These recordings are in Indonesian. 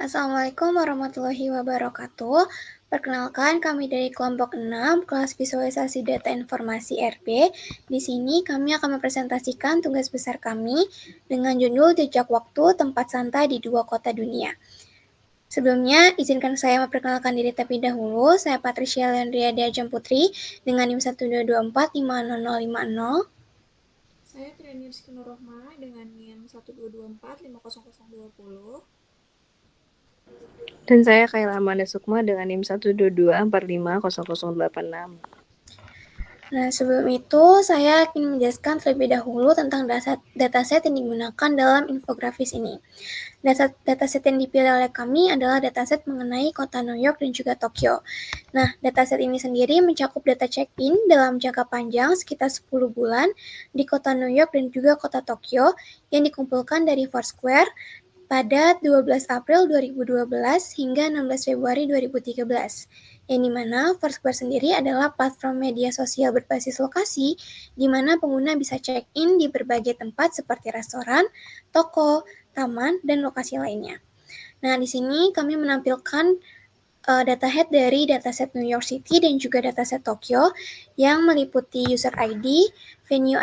Assalamualaikum warahmatullahi wabarakatuh. Perkenalkan, kami dari kelompok 6, kelas visualisasi data informasi RB. Di sini kami akan mempresentasikan tugas besar kami dengan judul Jejak Waktu Tempat Santai di Dua Kota Dunia. Sebelumnya, izinkan saya memperkenalkan diri terlebih dahulu. Saya Patricia Leandria Diajam Putri dengan NIM 122450050. Saya Triani Rizky Nurrohma dengan NIM 122450020. Dan saya Kayla Amanda Sukma dengan NIM 122450086. Nah, sebelum itu saya ingin menjelaskan terlebih dahulu tentang dataset yang digunakan dalam infografis ini. Dataset yang dipilih oleh kami adalah dataset mengenai kota New York dan juga Tokyo. Nah, dataset ini sendiri mencakup data check-in dalam jangka panjang sekitar 10 bulan di kota New York dan juga kota Tokyo yang dikumpulkan dari Foursquare pada 12 April 2012 hingga 16 Februari 2013. Yang dimana Foursquare sendiri adalah platform media sosial berbasis lokasi di mana pengguna bisa check-in di berbagai tempat seperti restoran, toko, taman, dan lokasi lainnya. Nah, di sini kami menampilkan data head dari dataset New York City dan juga dataset Tokyo yang meliputi user ID, venue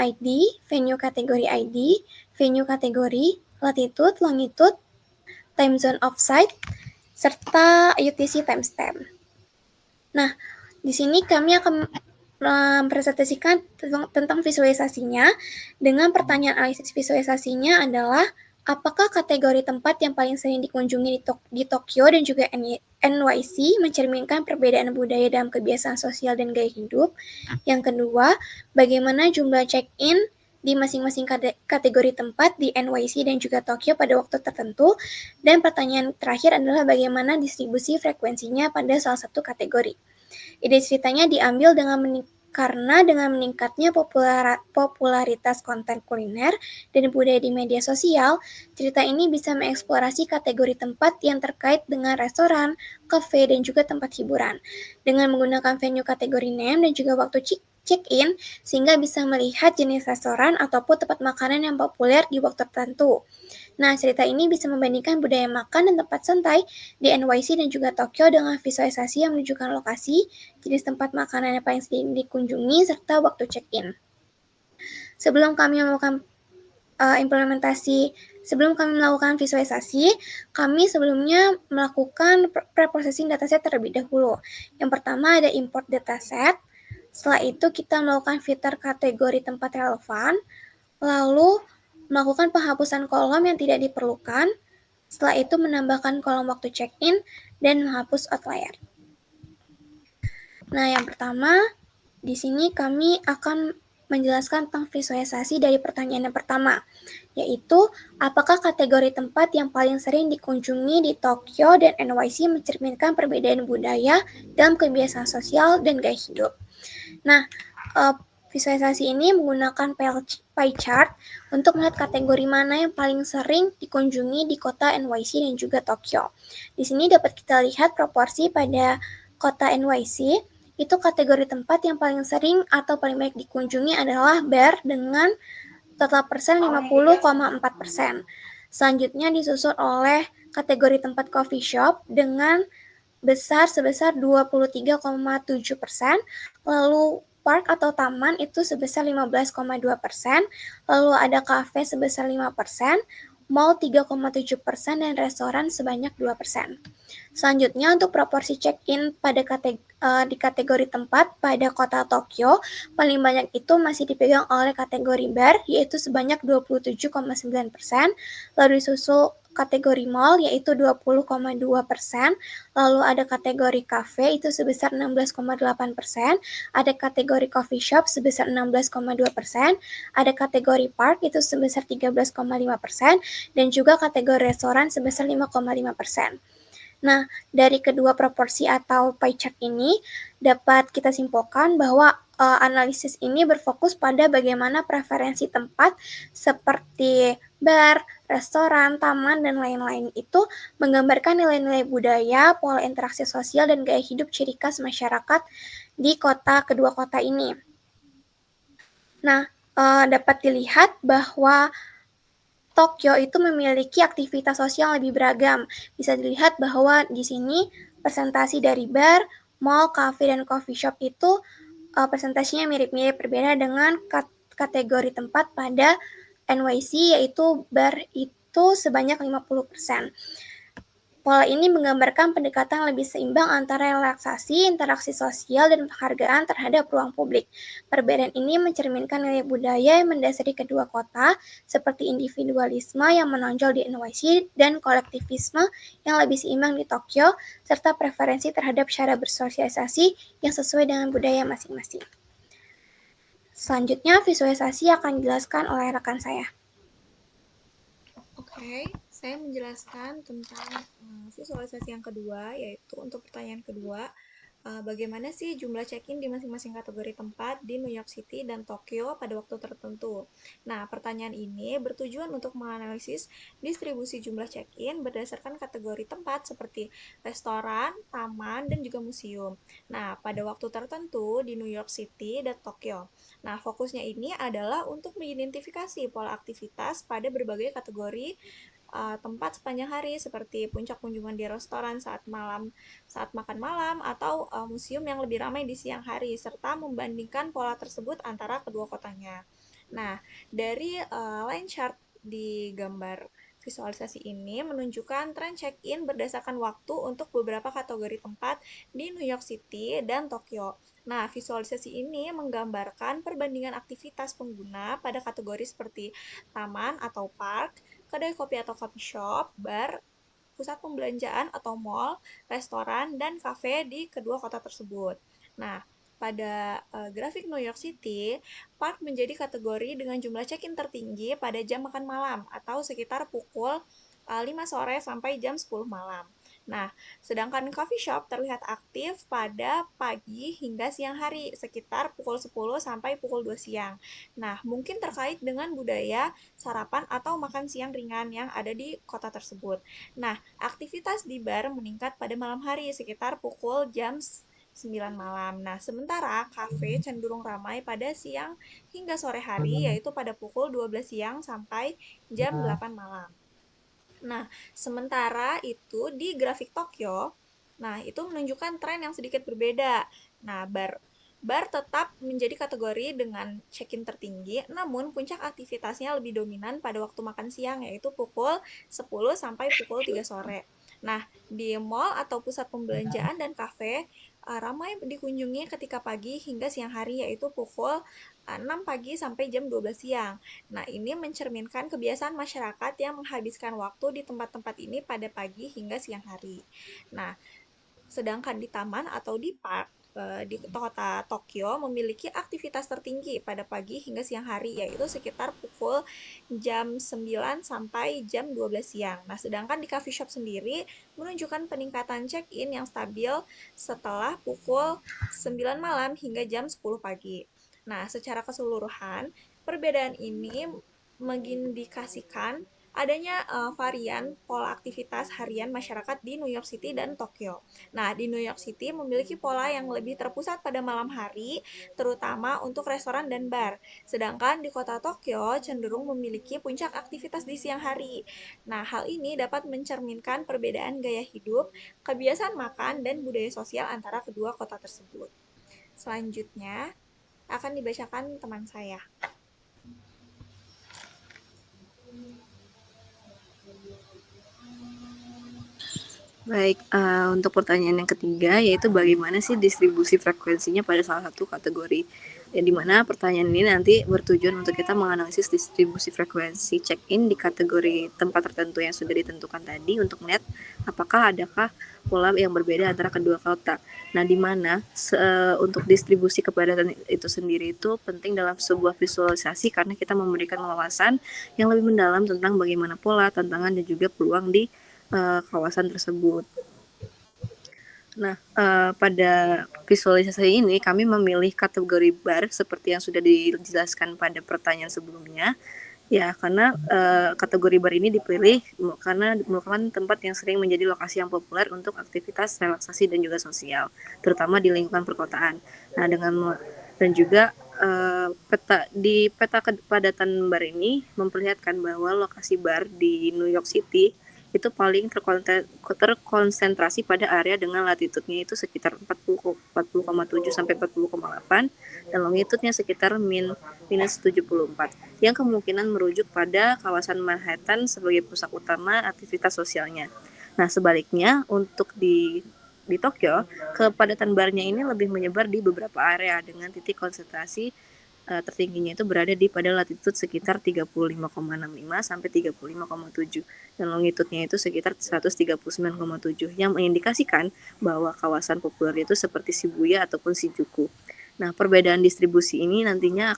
kategori ID, venue kategori, latitude, longitude, time zone of site, serta UTC timestamp. Nah, di sini kami akan mempresentasikan tentang visualisasinya dengan pertanyaan analisis visualisasinya adalah apakah kategori tempat yang paling sering dikunjungi di Tokyo dan juga NYC mencerminkan perbedaan budaya dalam kebiasaan sosial dan gaya hidup? Yang kedua, bagaimana jumlah check-in di masing-masing kategori tempat di NYC dan juga Tokyo pada waktu tertentu? Dan pertanyaan terakhir adalah bagaimana distribusi frekuensinya pada salah satu kategori. Ide ceritanya diambil karena dengan meningkatnya popularitas konten kuliner dan budaya di media sosial, cerita ini bisa mengeksplorasi kategori tempat yang terkait dengan restoran, kafe, dan juga tempat hiburan. Dengan menggunakan venue kategori name dan juga waktu check-in, sehingga bisa melihat jenis restoran ataupun tempat makanan yang populer di waktu tertentu. Nah, cerita ini bisa membandingkan budaya makan dan tempat santai di NYC dan juga Tokyo dengan visualisasi yang menunjukkan lokasi, jenis tempat makanan yang paling sering dikunjungi, serta waktu check-in. Sebelum kami melakukan visualisasi, kami sebelumnya melakukan preprocessing dataset terlebih dahulu. Yang pertama ada import dataset, setelah itu kita melakukan filter kategori tempat relevan, lalu melakukan penghapusan kolom yang tidak diperlukan, setelah itu menambahkan kolom waktu check-in, dan menghapus outlier. Nah, yang pertama, di sini kami akan menjelaskan tentang visualisasi dari pertanyaan yang pertama, yaitu apakah kategori tempat yang paling sering dikunjungi di Tokyo dan NYC mencerminkan perbedaan budaya dalam kebiasaan sosial dan gaya hidup. Nah, visualisasi ini menggunakan pie chart untuk melihat kategori mana yang paling sering dikunjungi di kota NYC dan juga Tokyo. Di sini dapat kita lihat proporsi pada kota NYC, itu kategori tempat yang paling sering atau paling banyak dikunjungi adalah bar dengan total persen 50,4%. Selanjutnya disusul oleh kategori tempat coffee shop dengan sebesar 23,7%, lalu park atau taman itu sebesar 15,2%, lalu ada kafe sebesar 5%, mall 3,7%, dan restoran sebanyak 2%. Selanjutnya untuk proporsi check-in di kategori tempat pada kota Tokyo, paling banyak itu masih dipegang oleh kategori bar, yaitu sebanyak 27,9%, lalu disusul kategori mall yaitu 20,2%, lalu ada kategori cafe itu sebesar 16,8%, ada kategori coffee shop sebesar 16,2%, ada kategori park itu sebesar 13,5%, dan juga kategori restoran sebesar 5,5%. Nah, dari kedua proporsi atau pie chart ini dapat kita simpulkan bahwa analisis ini berfokus pada bagaimana preferensi tempat seperti bar, restoran, taman, dan lain-lain itu menggambarkan nilai-nilai budaya, pola interaksi sosial, dan gaya hidup ciri khas masyarakat di kedua kota ini. Nah, dapat dilihat bahwa Tokyo itu memiliki aktivitas sosial yang lebih beragam. Bisa dilihat bahwa di sini presentasi dari bar, mall, cafe, dan coffee shop itu presentasinya mirip-mirip, berbeda dengan kategori tempat pada NYC, yaitu bar itu sebanyak 50%. Pola ini menggambarkan pendekatan lebih seimbang antara relaksasi, interaksi sosial, dan penghargaan terhadap ruang publik. Perbedaan ini mencerminkan nilai budaya yang mendasari kedua kota, seperti individualisme yang menonjol di NYC dan kolektivisme yang lebih seimbang di Tokyo, serta preferensi terhadap cara bersosialisasi yang sesuai dengan budaya masing-masing. Selanjutnya, visualisasi akan dijelaskan oleh rekan saya. Oke, saya menjelaskan tentang visualisasi yang kedua, yaitu untuk pertanyaan kedua, bagaimana sih jumlah check-in di masing-masing kategori tempat di New York City dan Tokyo pada waktu tertentu? Nah, pertanyaan ini bertujuan untuk menganalisis distribusi jumlah check-in berdasarkan kategori tempat seperti restoran, taman, dan juga museum. Nah, pada waktu tertentu di New York City dan Tokyo. Nah, fokusnya ini adalah untuk mengidentifikasi pola aktivitas pada berbagai kategori tempat sepanjang hari seperti puncak kunjungan di restoran saat makan malam atau museum yang lebih ramai di siang hari serta membandingkan pola tersebut antara kedua kotanya. Nah, dari line chart di gambar visualisasi ini menunjukkan tren check-in berdasarkan waktu untuk beberapa kategori tempat di New York City dan Tokyo. Nah, visualisasi ini menggambarkan perbandingan aktivitas pengguna pada kategori seperti taman atau park, kedai kopi atau coffee shop, bar, pusat pembelanjaan atau mall, restoran, dan kafe di kedua kota tersebut. Nah, pada grafik New York City, park menjadi kategori dengan jumlah check-in tertinggi pada jam makan malam atau sekitar pukul 5 sore sampai jam 10 malam. Nah, sedangkan coffee shop terlihat aktif pada pagi hingga siang hari, sekitar pukul 10 sampai pukul 2 siang. Nah, mungkin terkait dengan budaya sarapan atau makan siang ringan yang ada di kota tersebut. Nah, aktivitas di bar meningkat pada malam hari, sekitar pukul jam 9 malam. Nah, sementara kafe cenderung ramai pada siang hingga sore hari, yaitu pada pukul 12 siang sampai jam 8 malam. Nah, sementara itu di grafik Tokyo, nah itu menunjukkan tren yang sedikit berbeda. Nah, bar tetap menjadi kategori dengan check-in tertinggi, namun puncak aktivitasnya lebih dominan pada waktu makan siang, yaitu pukul 10 sampai pukul 3 sore. Nah, di mall atau pusat pembelanjaan dan kafe, ramai dikunjungi ketika pagi hingga siang hari, yaitu pukul 6 pagi sampai jam 12 siang. Nah, ini mencerminkan kebiasaan masyarakat yang menghabiskan waktu di tempat-tempat ini pada pagi hingga siang hari. Nah, sedangkan di taman atau di park di kota Tokyo memiliki aktivitas tertinggi pada pagi hingga siang hari, yaitu sekitar pukul jam 9 sampai jam 12 siang. Nah, sedangkan di coffee shop sendiri menunjukkan peningkatan check-in yang stabil setelah pukul 9 malam hingga jam 10 pagi. Nah, secara keseluruhan, perbedaan ini mengindikasikan adanya varian pola aktivitas harian masyarakat di New York City dan Tokyo. Nah, di New York City memiliki pola yang lebih terpusat pada malam hari, terutama untuk restoran dan bar. Sedangkan di kota Tokyo cenderung memiliki puncak aktivitas di siang hari. Nah, hal ini dapat mencerminkan perbedaan gaya hidup, kebiasaan makan, dan budaya sosial antara kedua kota tersebut. Selanjutnya, akan dibacakan teman saya. Baik, untuk pertanyaan yang ketiga, yaitu bagaimana sih distribusi frekuensinya pada salah satu kategori. Ya, di mana pertanyaan ini nanti bertujuan untuk kita menganalisis distribusi frekuensi check-in di kategori tempat tertentu yang sudah ditentukan tadi untuk melihat apakah adakah pola yang berbeda antara kedua kota. Nah, di mana untuk distribusi kepadatan itu sendiri itu penting dalam sebuah visualisasi karena kita memberikan wawasan yang lebih mendalam tentang bagaimana pola, tantangan, dan juga peluang di kawasan tersebut. Nah, pada visualisasi ini kami memilih kategori bar seperti yang sudah dijelaskan pada pertanyaan sebelumnya. Ya, karena kategori bar ini dipilih karena merupakan tempat yang sering menjadi lokasi yang populer untuk aktivitas relaksasi dan juga sosial, terutama di lingkungan perkotaan. Nah, dengan Dan juga peta kepadatan bar ini memperlihatkan bahwa lokasi bar di New York City itu paling terkonsentrasi pada area dengan latitudenya itu sekitar 40,7 sampai 40,8 dan longitudenya sekitar minus 74 yang kemungkinan merujuk pada kawasan Manhattan sebagai pusat utama aktivitas sosialnya. Nah, sebaliknya untuk di Tokyo, kepadatan barnya ini lebih menyebar di beberapa area dengan titik konsentrasi tertingginya itu berada di pada latitude sekitar 35,65 sampai 35,7 dan longitudenya itu sekitar 139,7 yang mengindikasikan bahwa kawasan populer itu seperti Shibuya ataupun Shinjuku. Nah, perbedaan distribusi ini nantinya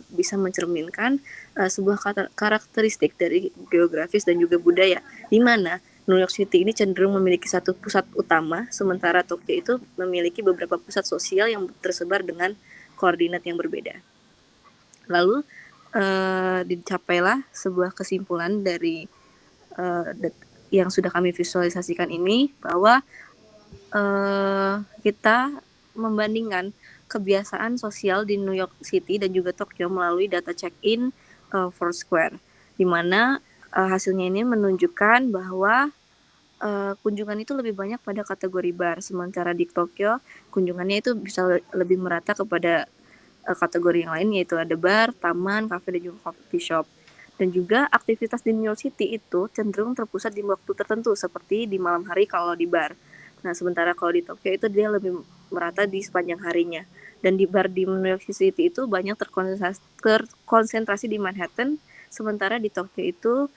bisa mencerminkan sebuah karakteristik dari geografis dan juga budaya, di mana New York City ini cenderung memiliki satu pusat utama, sementara Tokyo itu memiliki beberapa pusat sosial yang tersebar dengan koordinat yang berbeda. Lalu dicapailah sebuah kesimpulan dari yang sudah kami visualisasikan ini bahwa kita membandingkan kebiasaan sosial di New York City dan juga Tokyo melalui data check-in Foursquare, di mana hasilnya ini menunjukkan bahwa kunjungan itu lebih banyak pada kategori bar, sementara di Tokyo kunjungannya itu bisa lebih merata kepada kategori yang lain, yaitu ada bar, taman, kafe, dan juga coffee shop. Dan juga aktivitas di New York City itu cenderung terpusat di waktu tertentu, seperti di malam hari kalau di bar. Nah, sementara kalau di Tokyo itu dia lebih merata di sepanjang harinya. Dan di bar di New York City itu banyak terkonsentrasi di Manhattan, sementara di Tokyo itu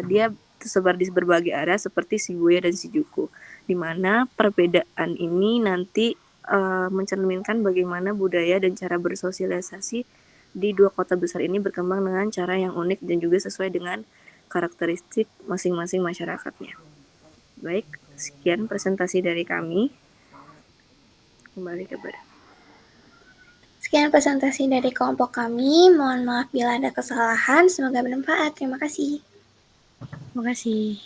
dia tersebar di berbagai area seperti Shibuya dan Shinjuku, di mana perbedaan ini nanti mencerminkan bagaimana budaya dan cara bersosialisasi di dua kota besar ini berkembang dengan cara yang unik dan juga sesuai dengan karakteristik masing-masing masyarakatnya. Baik, sekian presentasi dari kami. Kembali kepada. Sekian presentasi dari kelompok kami. Mohon maaf bila ada kesalahan. Semoga bermanfaat. Terima kasih. Terima kasih.